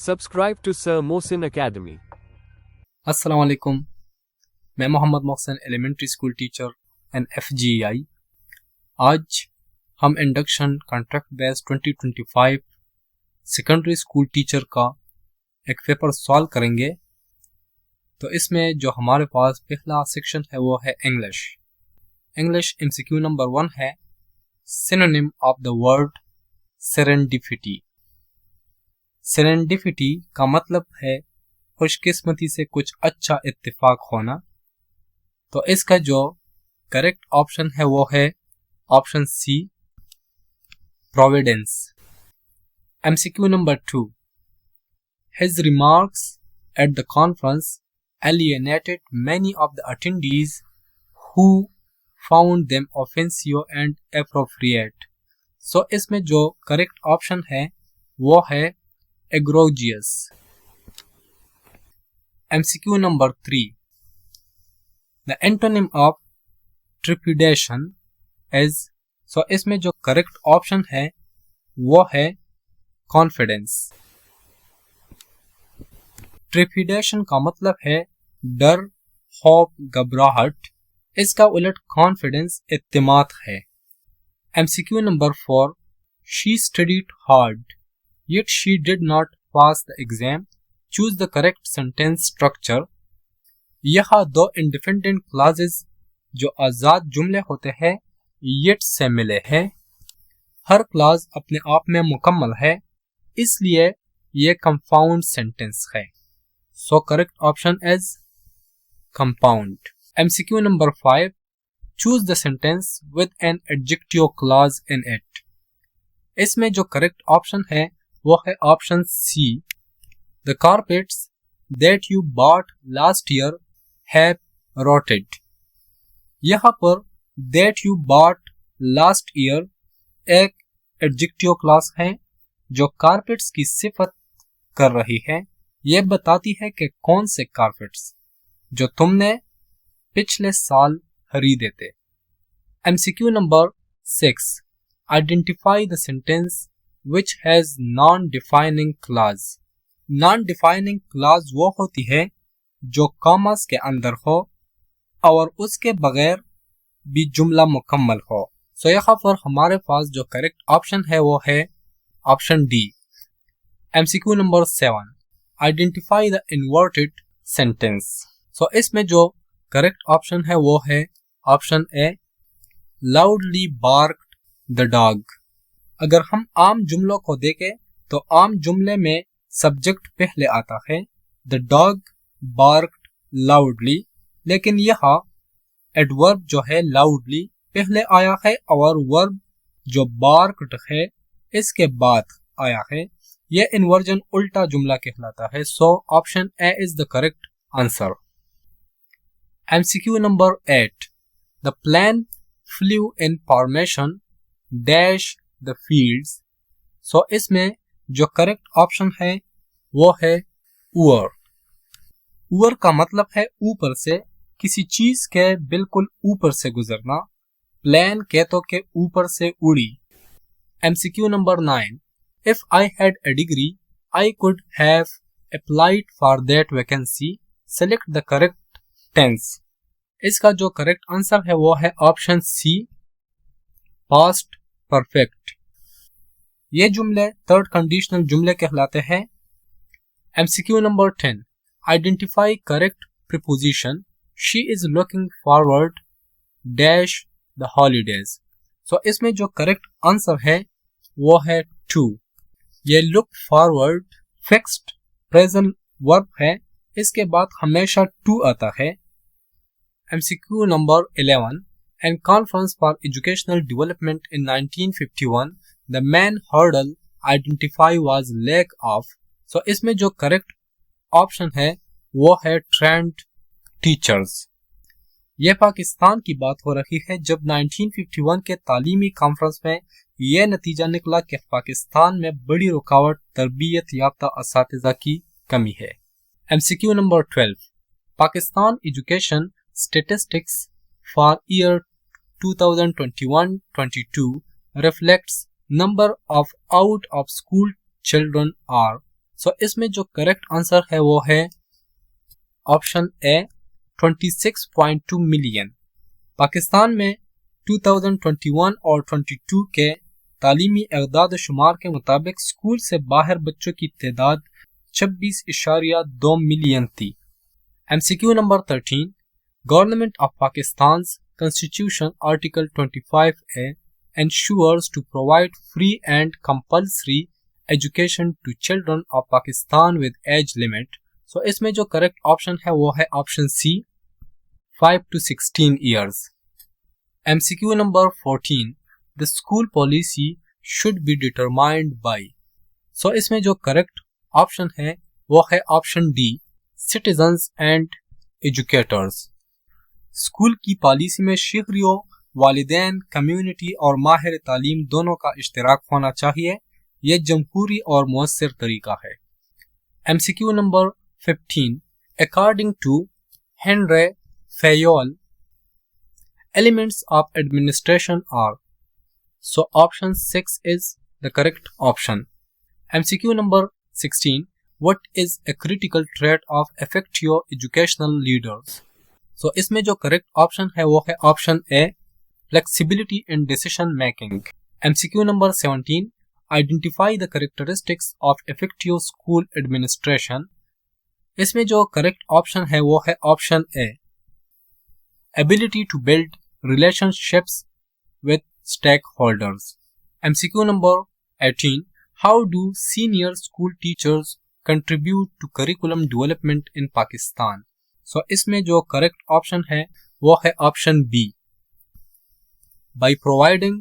Subscribe to Sir Mohsin Academy. अस्सलाम वालेकुम। मैं Mohammad Mohsin elementary school teacher and FGI। आज हम induction contract base 2025 secondary school teacher का एक पेपर सॉल्व करेंगे। तो इसमें जो हमारे पास पहला सेक्शन है वो है इंग्लिश MCQ नंबर 1 है synonym of the word serendipity. Serendipity का मतलब है खुशकिस्मती से कुछ अच्छा इत्तेफाक होना। तो इसका जो करेक्ट ऑप्शन है वो है option C, providence. MCQ number 2, his remarks at the conference alienated many of the attendees who found them offensive and appropriate। सो इसमें जो करेक्ट ऑप्शन है वो है egregious। MCQ number 3, the antonym of trepidation is, so इसमें जो correct option है वो है confidence। trepidation का मतलब है डर, खौफ, घबराहट। इसका उलट confidence इत्तेमाद है। MCQ number 4, she studied hard yet she did not pass the exam। Choose the correct sentence structure। यहाँ दो इंडिपेंडेंट क्लॉजेस जो आजाद जुमले होते हैं yet से मिले हैं। हर क्लॉज अपने आप में मुकम्मल है, इसलिए ये कंपाउंड सेंटेंस है। So correct option is compound. MCQ number 5, choose the sentence with an adjective clause in it. इसमें जो करेक्ट ऑप्शन है वो है option C, the carpets that you bought last year have rotted। यहाँ पर that you bought last year एक adjective clause है जो कारपेट्स की सिफत कर रही है। यह बताती है कि कौन से कारपेट्स जो तुमने पिछले साल खरीदे थे। MCQ number 6, identify the sentence which has non-defining clause। non-defining clause वो होती है जो कॉमास के अंदर हो और उसके बगैर भी जुमला मुकम्मल हो। सो यहाँ पर हमारे पास जो करेक्ट ऑप्शन है वो है option D. MCQ number 7, identify the inverted sentence. So इसमें जो करेक्ट ऑप्शन है वो है option A, loudly barked the dog. अगर हम आम जुमलों को देखें तो आम जुमले में सब्जेक्ट पहले आता है, द डॉग बार्क्ड लाउडली, लेकिन यहाँ एडवर्ब जो है लाउडली पहले आया है और वर्ब जो बार्क्ड है इसके बाद आया है। यह इन्वर्जन उल्टा जुमला कहलाता है। So option A is the correct answer. MCQ number 8, the plane flew in formation dash the fields. So इसमें जो करेक्ट ऑप्शन है वो है ऊअर। ऊअर का मतलब है ऊपर से, किसी चीज के बिल्कुल ऊपर से गुजरना। प्लेन खेतों के ऊपर से उड़ी। MCQ number 9, if I had a degree I could have applied for that vacancy, select the correct tense. इसका जो करेक्ट आंसर है वो है ऑप्शन सी, पास्ट परफेक्ट। ये जुमले थर्ड कंडीशनल जुमले कहलाते हैं। MCQ number 10, identify correct preposition, she is looking forward dash the holidays. So इसमें जो करेक्ट आंसर है वो है टू। ये look forward fixed present verb है, इसके बाद हमेशा टू आता है। MCQ number 11, and Conference for Educational Development in 1951, the main hurdle identified was lack of। so इसमें जो करेक्ट ऑप्शन है वो है trained teachers। यह पाकिस्तान की बात हो रही है जब 1951 के तालीमी कॉन्फ्रेंस में यह नतीजा निकला कि पाकिस्तान में बड़ी रुकावट तरबियत याफ्ता असातिज़ा की कमी है। MCQ number 12, Pakistan education statistics for year 2021-22 reflects number of out of school children are। सो इसमें जो करेक्ट आंसर है वो है ऑप्शन ए 26.2 मिलियन। पाकिस्तान में 2021 और 22 के तालीमी इक़दाद शुमार के मुताबिक स्कूल से बाहर बच्चों की तादाद 26.2 मिलियन थी। MCQ number 13, government of Pakistan's Constitution Article 25A ensures to provide free and compulsory education to children of Pakistan with age limit। So इसमें जो करेक्ट ऑप्शन है वो है option C 5 to 16 years। MCQ number 14, the school policy should be determined by। So इसमें जो correct option है वो है option D citizens and educators। School की पॉलिसी में शहरियों, वालिदैन, कम्युनिटी और माहिर तालीम दोनों का इश्तिराक होना चाहिए। यह जमहूरी और मुअस्सर तरीका है। MCQ number 15, according to Henry Fayol, elements of administration are। So option 6 is the correct option। MCQ number 16, what is a critical trait of effective educational leaders। So इसमें जो correct option है वो है option A flexibility in decision making। MCQ number 17, identify the characteristics of effective school administration। इसमें जो correct option है वो है option A ability to build relationships with stakeholders। MCQ number 18, how do senior school teachers contribute to curriculum development in Pakistan। So इसमें जो correct option है वो है option B by providing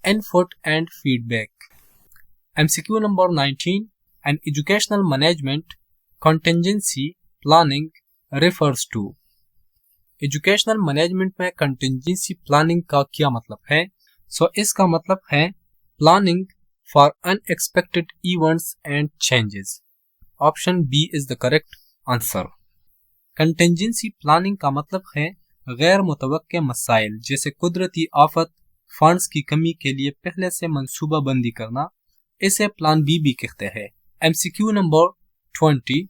input and feedback। MCQ number 19, an educational management contingency planning refers to। Educational management में contingency planning का क्या मतलब है। सो इसका मतलब है planning for unexpected events and changes. Option B is the correct answer. Contingency planning का मतलब है गैर मुतवक्के मसाइल जैसे कुदरती आफत, फंड्स की कमी के लिए पहले से मंसूबा बंदी करना। इसे प्लान बी भी कहते हैं। MCQ number 20,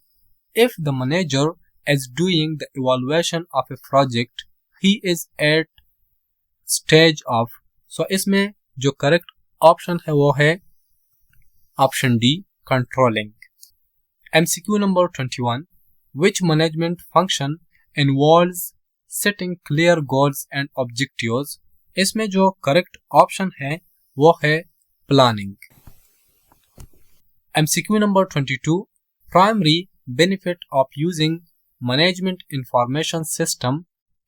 if the manager is doing the evaluation of a project, he is at stage of। so इसमें जो करेक्ट ऑप्शन है वो है option D controlling. MCQ number 21, which management function involves setting clear goals and objectives। इसमें जो correct option है वो है planning. MCQ number 22, primary benefit of using management information system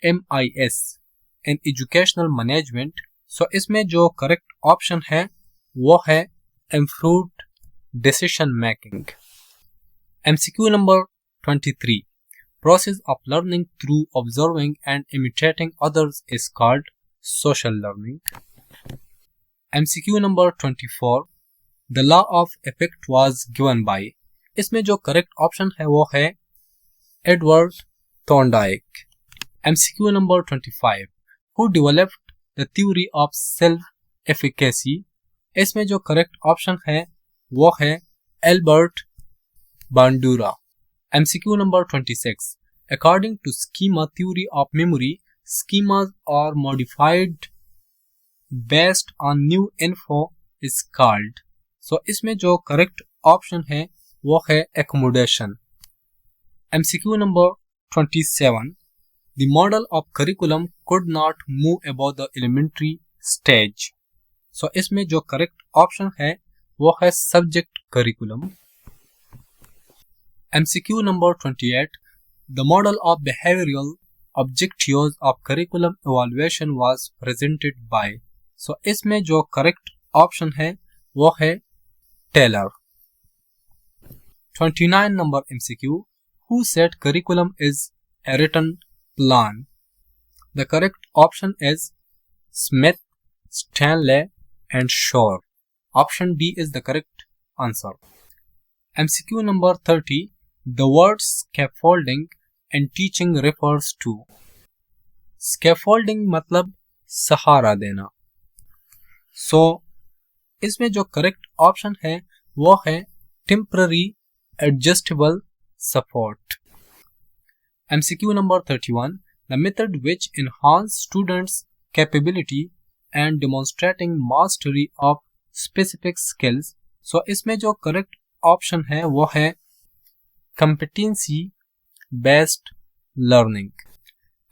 MIS in educational management। so इसमें जो correct option है वो है improved decision making। MCQ number 23, process of learning through observing and imitating others is called social learning। MCQ number 24, the law of effect was given by। इसमें जो correct option है वो है Edward Thorndike. MCQ number 25, who developed the theory of self efficacy। इसमें जो correct option है वो है Albert Bandura. MCQ number 26, according to schema theory of memory, schemas are modified based on new info is called। so इसमें जो correct option है वो है accommodation। MCQ number 27, the model of curriculum could not move above the elementary stage। so इसमें जो correct option है वो है subject curriculum। MCQ number 28, the model of behavioral objectives of curriculum evaluation was presented by। so इसमें जो correct option है वो है Taylor. 29 number MCQ, who said curriculum is a written plan। the correct option is Smith, Stanley and Shore। option D is the correct answer। MCQ number 30, the word scaffolding and teaching refers to। scaffolding मतलब सहारा देना। इसमें जो correct option है वो है temporary adjustable support. MCQ number 31. The method which enhance students' capability and demonstrating mastery of specific skills. So इसमें जो correct option है वो है competency based learning.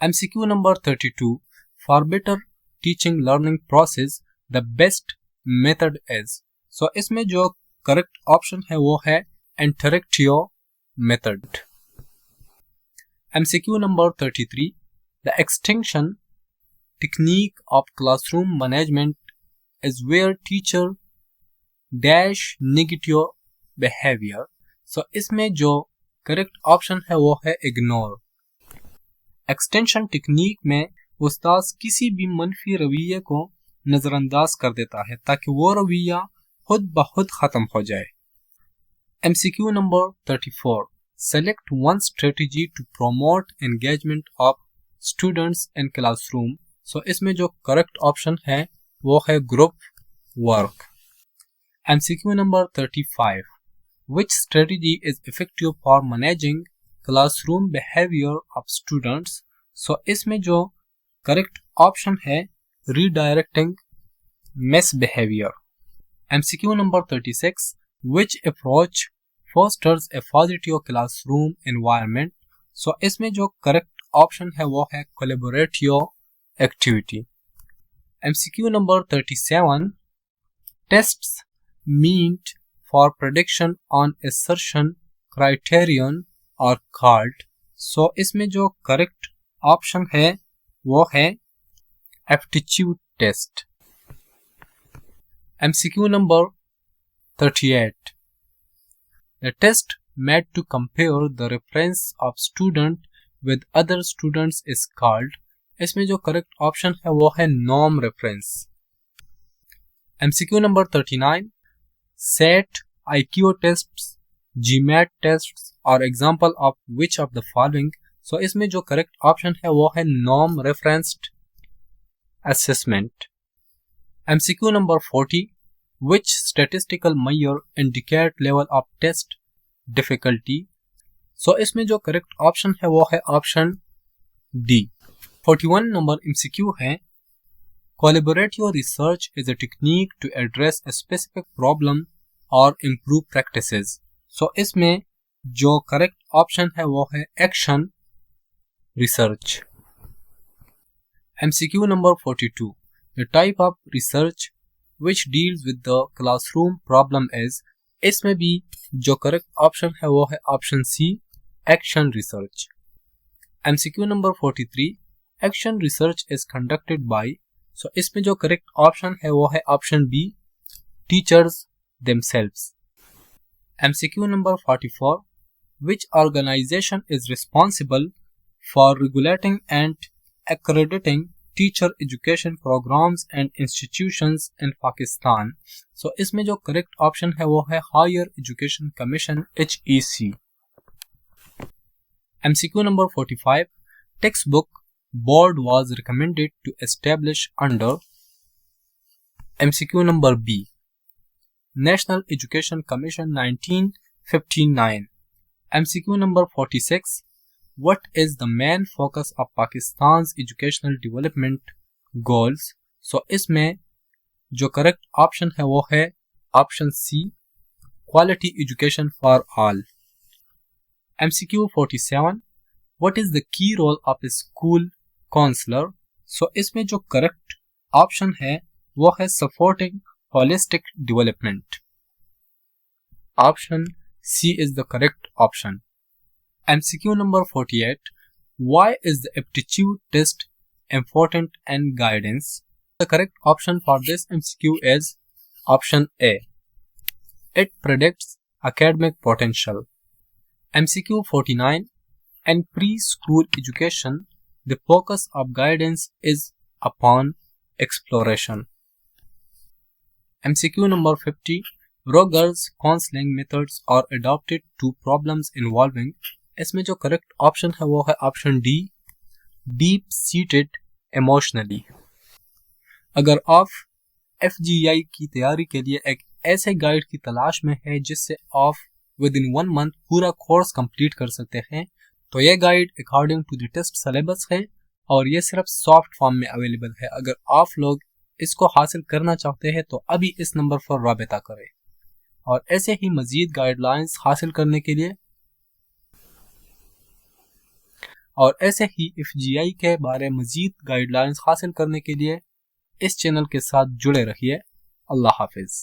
MCQ number 32. For better teaching learning process, the best method is. So इसमें जो correct option है वो है Interactio method. MCQ number 33. The extinction technique of classroom management is where teacher dash negative behavior. So इसमें जो correct option है वो है ignore. Extinction technique में उस्ताद किसी भी मनफी रवैये को नजरअंदाज कर देता है ताकि वो रवैया खुद ब खुद खत्म हो जाए. MCQ number 34. Select one strategy to promote engagement of students in classroom. So इसमें जो correct option है वो है group work. MCQ number 35. Which strategy is effective for managing classroom behavior of students? So इसमें जो correct option है redirecting misbehavior. MCQ number 36. Which approach fosters a positive classroom environment? So इसमें जो correct option है वो है collaborative activity. MCQ number 37. Tests meant for prediction on assertion criterion are called. So इसमें जो correct option है वो है aptitude test. MCQ number 38. The test made to compare the reference of student with other students is called. इसमें जो correct option है वो है norm reference. MCQ number 39. SAT, IQ tests, GMAT tests are example of which of the following? So इसमें जो correct option है वो है norm referenced assessment. MCQ number 40. Which statistical measure indicate level of test difficulty? So इसमें जो correct option है वो है option D. 41 number MCQ है Collaborative research is a technique to address a specific problem or improve practices. So इसमें जो correct option है वो है action research. MCQ number 42. The type of research which deals with the classroom problem is. इसमें भी जो correct option है वो है option C, action research. MCQ number 43. Action research is conducted by. So इसमें जो correct option है वो है option B, teachers themselves. MCQ number 44. Which organization is responsible for regulating and accrediting teacher education programs and institutions in Pakistan? So इसमें जो correct option है वो है Higher Education Commission HEC. MCQ number 45. Textbook board was recommended to establish under. MCQ number B. National Education Commission 1959. MCQ number 46. What is the main focus of Pakistan's educational development goals? So इसमें जो correct option है वो है option C, quality education for all. MCQ 47. What is the key role of a school counselor? So इसमें जो correct option है वो है supporting holistic development. Option C is the correct option. MCQ number 48. Why is the aptitude test important and guidance? The correct option for this MCQ is option A. It predicts academic potential. MCQ 49. In preschool education, the focus of guidance is upon exploration. MCQ number 50. Rogers counseling methods are adopted to problems involving. इसमें जो correct option है वो है option D, deep seated emotionally. अगर आप FGI की तैयारी के लिए एक ऐसे गाइड की तलाश में है जिससे आप विद इन 1 मंथ पूरा कोर्स कंप्लीट कर सकते हैं। तो ये guide according to the test syllabus है और ये सिर्फ सॉफ्ट फॉर्म में अवेलेबल है। अगर आप लोग इसको हासिल करना चाहते हैं तो अभी इस नंबर पर राबिता करें। और ऐसे ही मजीद गाइडलाइंस हासिल करने के लिए और ऐसे ही FGI के बारे मजीद गाइडलाइंस हासिल करने के लिए इस चैनल के साथ जुड़े रहिए। अल्लाह हाफिज।